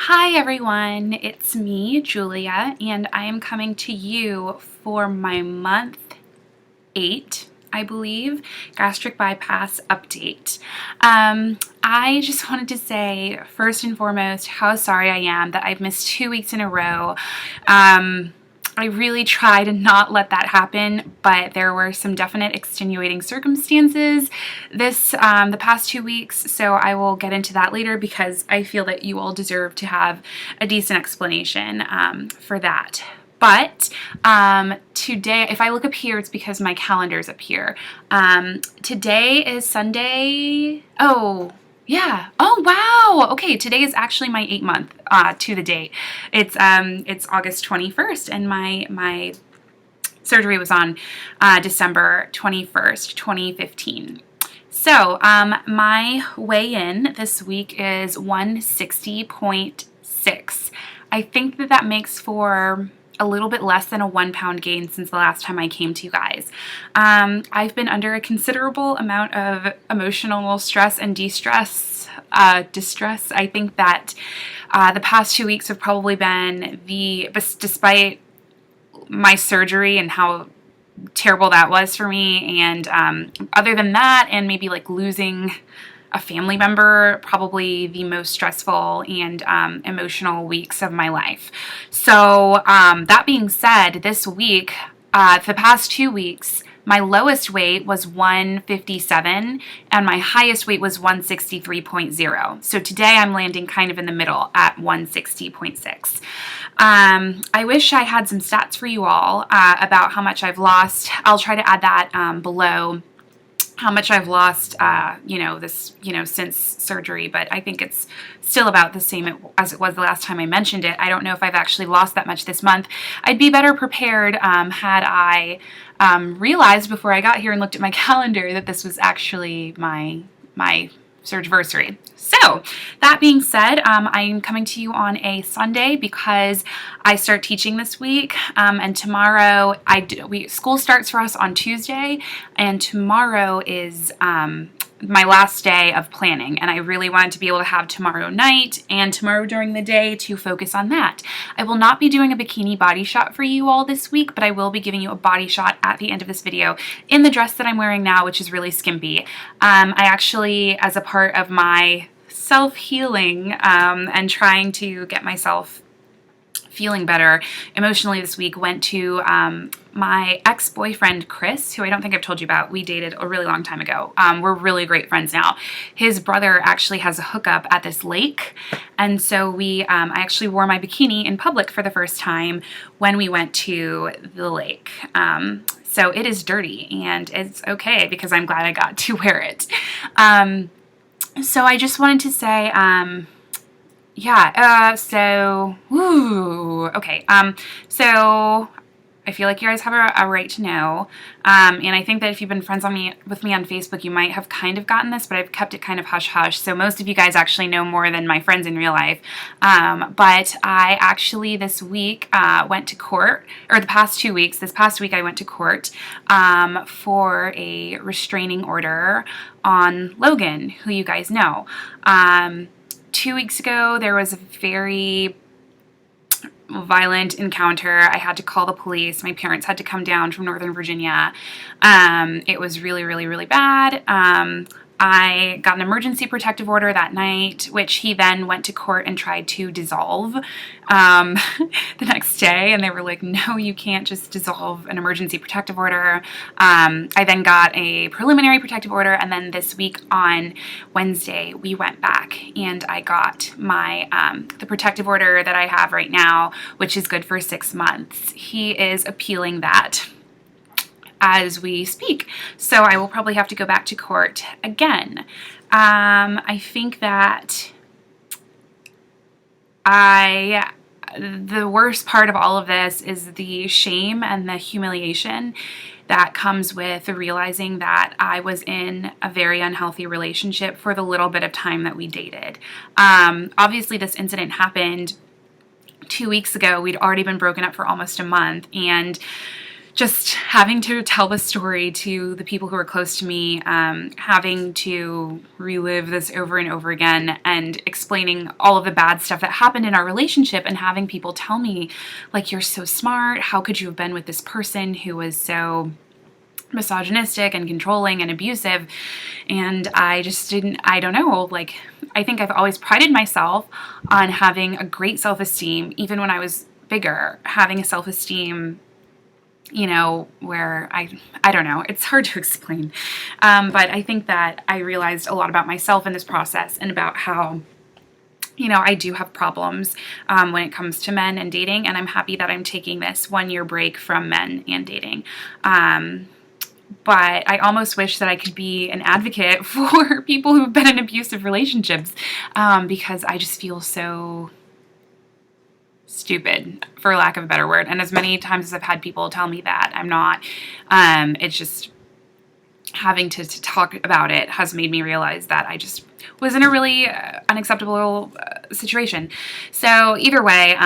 Hi everyone, it's me, Julia, and I am coming to you for my month 8, I believe, gastric bypass update. I just wanted to say, first and foremost, how sorry I am that I've missed 2 weeks in a row. I really try to not let that happen, but there were some definite extenuating circumstances the past 2 weeks, so I will get into that later because I feel that you all deserve to have a decent explanation for that. But today, if I look up here, it's because my calendar's up here. Today is Sunday. Oh, yeah. Oh, wow. Okay, today is actually my 8-month to the date. It's August 21st, and my surgery was on December 21st, 2015. So my weigh-in this week is 160.6. I think that makes for a little bit less than a 1 pound gain since the last time I came to you guys. I've been under a considerable amount of emotional stress and distress. I think that the past 2 weeks have probably been despite my surgery and how terrible that was for me, and other than that, and maybe like losing a family member, probably the most stressful and emotional weeks of my life. So that being said, this week, the past 2 weeks, my lowest weight was 157 and my highest weight was 163.0. So today I'm landing kind of in the middle at 160.6. I wish I had some stats for you all about how much I've lost. I'll try to add that below, how much I've lost, since surgery, but I think it's still about the same as it was the last time I mentioned it. I don't know if I've actually lost that much this month. I'd be better prepared had I realized before I got here and looked at my calendar that this was actually my surgeversary. So that being said, I'm coming to you on a Sunday because I start teaching this week, and tomorrow school starts for us on Tuesday, and tomorrow is my last day of planning, and I really wanted to be able to have tomorrow night and tomorrow during the day to focus on that. I will not be doing a bikini body shot for you all this week, but I will be giving you a body shot at the end of this video in the dress that I'm wearing now, which is really skimpy. I actually, as a part of my self-healing and trying to get myself feeling better emotionally this week, went to my ex-boyfriend Chris, who I don't think I've told you about. We dated a really long time ago. We're really great friends now. His brother actually has a hookup at this lake, and so I actually wore my bikini in public for the first time when we went to the lake. So it is dirty, and it's okay because I'm glad I got to wear it. So I just wanted to say, so I feel like you guys have a right to know, and I think that if you've been friends with me on Facebook, you might have kind of gotten this, but I've kept it kind of hush-hush, so most of you guys actually know more than my friends in real life. But I actually this week went to court, or the past 2 weeks, this past week I went to court for a restraining order on Logan, who you guys know. 2 weeks ago, there was a very violent encounter. I had to call the police. My parents had to come down from Northern Virginia. It was really, really, really bad. I got an emergency protective order that night, which he then went to court and tried to dissolve the next day, and they were like, no, you can't just dissolve an emergency protective order. I then got a preliminary protective order, and then this week on Wednesday we went back and I got my the protective order that I have right now, which is good for 6 months. He is appealing that as we speak, so I will probably have to go back to court again. I think that the worst part of all of this is the shame and the humiliation that comes with realizing that I was in a very unhealthy relationship for the little bit of time that we dated. Obviously this incident happened 2 weeks ago. We'd already been broken up for almost a month, and just having to tell the story to the people who are close to me, having to relive this over and over again, and explaining all of the bad stuff that happened in our relationship, and having people tell me, like, you're so smart, how could you have been with this person who was so misogynistic and controlling and abusive? And I just didn't, I don't know, like, I think I've always prided myself on having a great self-esteem, even when I was bigger, having a self-esteem, you know, where I don't know, it's hard to explain. But I think that I realized a lot about myself in this process, and about how, you know, I do have problems when it comes to men and dating, and I'm happy that I'm taking this 1-year break from men and dating. But I almost wish that I could be an advocate for people who've been in abusive relationships, because I just feel so stupid, for lack of a better word. And as many times as I've had people tell me that I'm not, it's just having to talk about it has made me realize that I just was in a really unacceptable situation. So either way,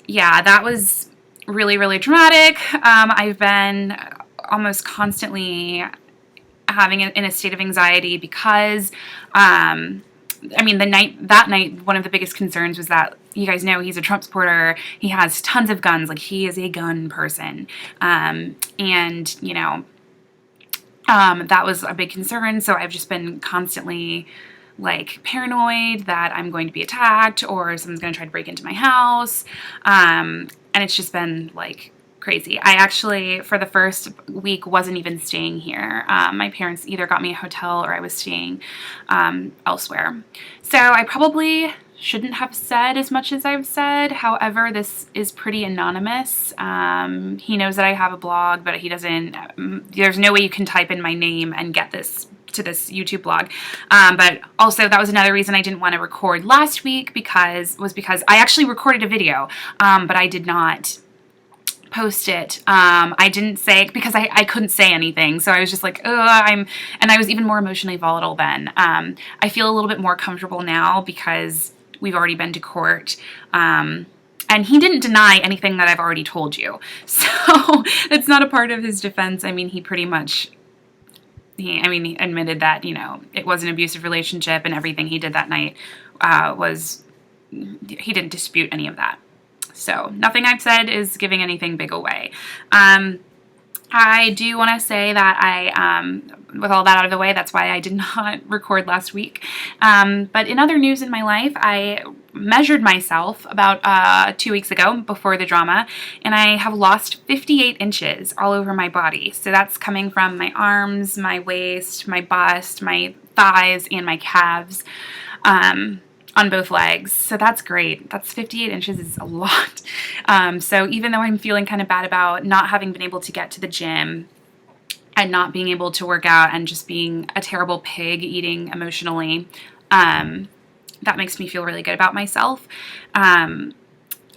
yeah, that was really, really traumatic. I've been almost constantly having it in a state of anxiety because, I mean, that night, one of the biggest concerns was that, you guys know, he's a Trump supporter. He has tons of guns. Like, he is a gun person. And, you know, that was a big concern. So I've just been constantly, like, paranoid that I'm going to be attacked, or someone's going to try to break into my house. And it's just been, like, crazy. I actually, for the first week, wasn't even staying here. My parents either got me a hotel, or I was staying elsewhere. So I probably shouldn't have said as much as I've said. However, this is pretty anonymous. He knows that I have a blog, but he doesn't, there's no way you can type in my name and get this to this YouTube blog. But also, that was another reason I didn't want to record last week, because I actually recorded a video, but I did not post it. I didn't say, because I couldn't say anything. So I was just like, and I was even more emotionally volatile then. I feel a little bit more comfortable now because we've already been to court. And he didn't deny anything that I've already told you. So it's not a part of his defense. I mean, he pretty much, he admitted that, you know, it was an abusive relationship, and everything he did that night he didn't dispute any of that. So nothing I've said is giving anything big away. I do want to say that with all that out of the way, that's why I did not record last week. But in other news in my life, I measured myself about 2 weeks ago before the drama, and I have lost 58 inches all over my body. So that's coming from my arms, my waist, my bust, my thighs, and my calves. On both legs. So that's great. That's 58 inches is a lot. So even though I'm feeling kind of bad about not having been able to get to the gym and not being able to work out and just being a terrible pig eating emotionally, that makes me feel really good about myself.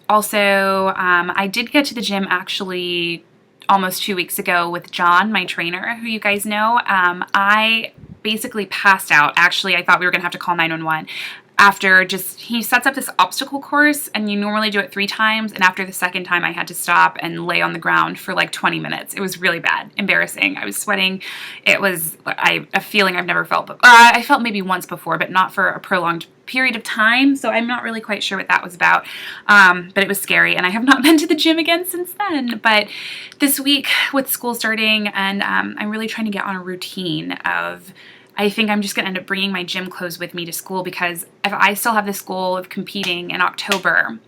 Also, I did get to the gym actually almost 2 weeks ago with John, my trainer, who you guys know. I basically passed out. Actually, I thought we were going to have to call 911. After he sets up this obstacle course, and you normally do it 3 times, and after the second time I had to stop and lay on the ground for like 20 minutes. It was really bad, embarrassing. I was sweating. It was a feeling I've never felt, but I felt maybe once before, but not for a prolonged period of time, so I'm not really quite sure what that was about, but it was scary, and I have not been to the gym again since then. But this week with school starting, and I'm really trying to get on a routine of, I think I'm just going to end up bringing my gym clothes with me to school, because if I still have this goal of competing in October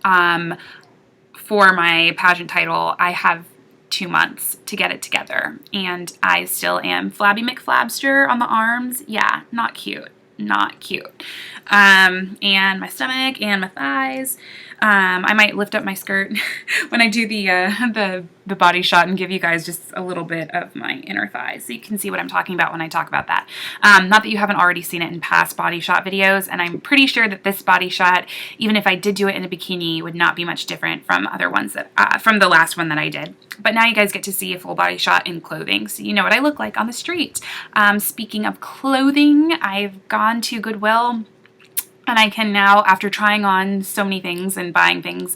for my pageant title, I have 2 months to get it together. And I still am Flabby McFlabster on the arms. Yeah, not cute. Not cute. And my stomach and my thighs. I might lift up my skirt when I do the body shot and give you guys just a little bit of my inner thighs, so you can see what I'm talking about when I talk about that. Not that you haven't already seen it in past body shot videos, and I'm pretty sure that this body shot, even if I did do it in a bikini, would not be much different from other ones that from the last one that I did. But now you guys get to see a full body shot in clothing, so you know what I look like on the street. Speaking of clothing, I've gone to Goodwill, and I can now, after trying on so many things and buying things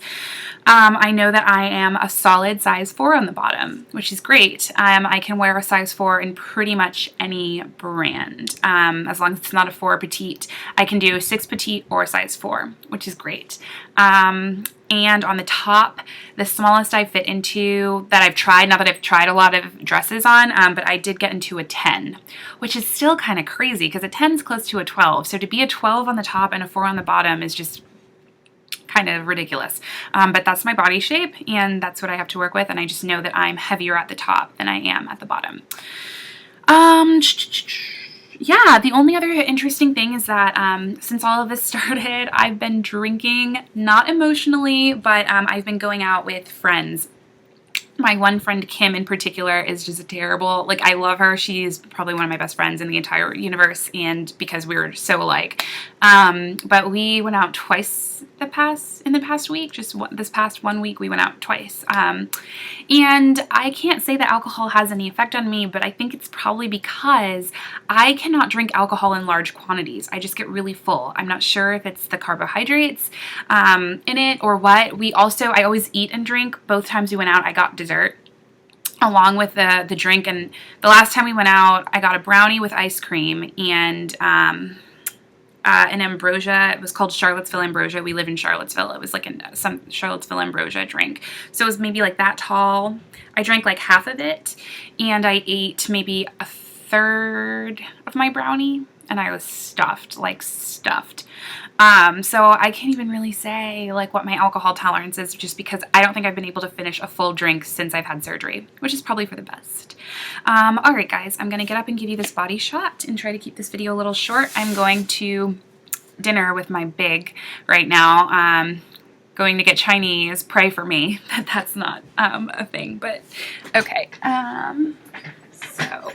I know that I am a solid size 4 on the bottom, which is great. I can wear a size 4 in pretty much any brand. As long as it's not a 4 petite. I can do a 6 petite or a size 4, which is great. And on the top, the smallest I fit into that I've tried, not that I've tried a lot of dresses on, but I did get into a 10, which is still kind of crazy because a 10 is close to a 12. So to be a 12 on the top and a 4 on the bottom is just kind of ridiculous. But that's my body shape and that's what I have to work with. And I just know that I'm heavier at the top than I am at the bottom. Yeah, the only other interesting thing is that since all of this started, I've been drinking, not emotionally, but I've been going out with friends. My one friend, Kim, in particular, is just terrible. Like, I love her. She's probably one of my best friends in the entire universe, and because we were so alike. But we went out twice in the past week. Just this past 1 week, we went out twice. And I can't say that alcohol has any effect on me, but I think it's probably because I cannot drink alcohol in large quantities. I just get really full. I'm not sure if it's the carbohydrates in it or what. I always eat and drink. Both times we went out, I got dessert along with the drink. And the last time we went out, I got a brownie with ice cream and an ambrosia. It was called Charlottesville ambrosia. We live in Charlottesville. It was like some Charlottesville ambrosia drink. So it was maybe like that tall. I drank like half of it and I ate maybe a third of my brownie and I was stuffed, like stuffed. So I can't even really say like what my alcohol tolerance is just because I don't think I've been able to finish a full drink since I've had surgery, which is probably for the best. All right, guys, I'm going to get up and give you this body shot and try to keep this video a little short. I'm going to dinner with my big right now. Going to get Chinese. Pray for me that that's not a thing, but okay. So...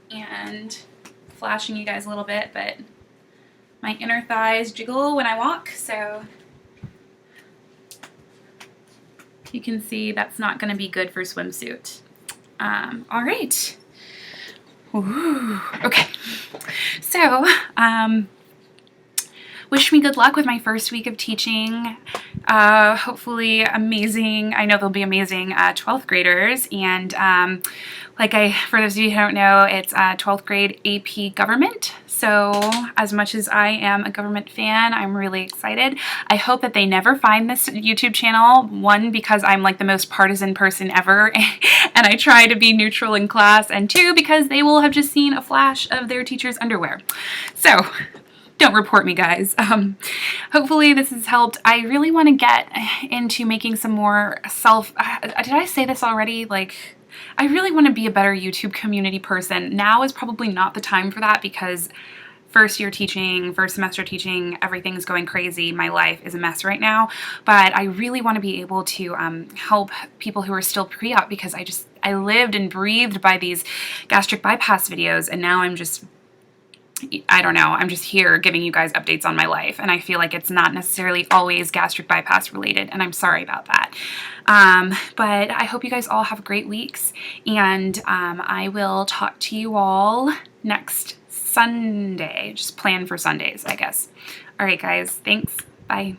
and flashing you guys a little bit, but my inner thighs jiggle when I walk, so you can see that's not going to be good for swimsuit. All right. Ooh, okay. So, wish me good luck with my first week of teaching. Hopefully amazing. I know they'll be amazing 12th graders. And for those of you who don't know, it's 12th grade AP Government. So as much as I am a government fan, I'm really excited. I hope that they never find this YouTube channel. One, because I'm like the most partisan person ever and I try to be neutral in class. And two, because they will have just seen a flash of their teacher's underwear. So don't report me, guys. Hopefully this has helped. I really want to get into making some more did I say this already? Like, I really want to be a better YouTube community person. Now is probably not the time for that because first semester teaching, everything's going crazy. My life is a mess right now, but I really want to be able to help people who are still pre-op because I lived and breathed by these gastric bypass videos and now I don't know, I'm just here giving you guys updates on my life and I feel like it's not necessarily always gastric bypass related and I'm sorry about that. But I hope you guys all have great weeks and I will talk to you all next Sunday. Just plan for Sundays, I guess. All right, guys, thanks. Bye.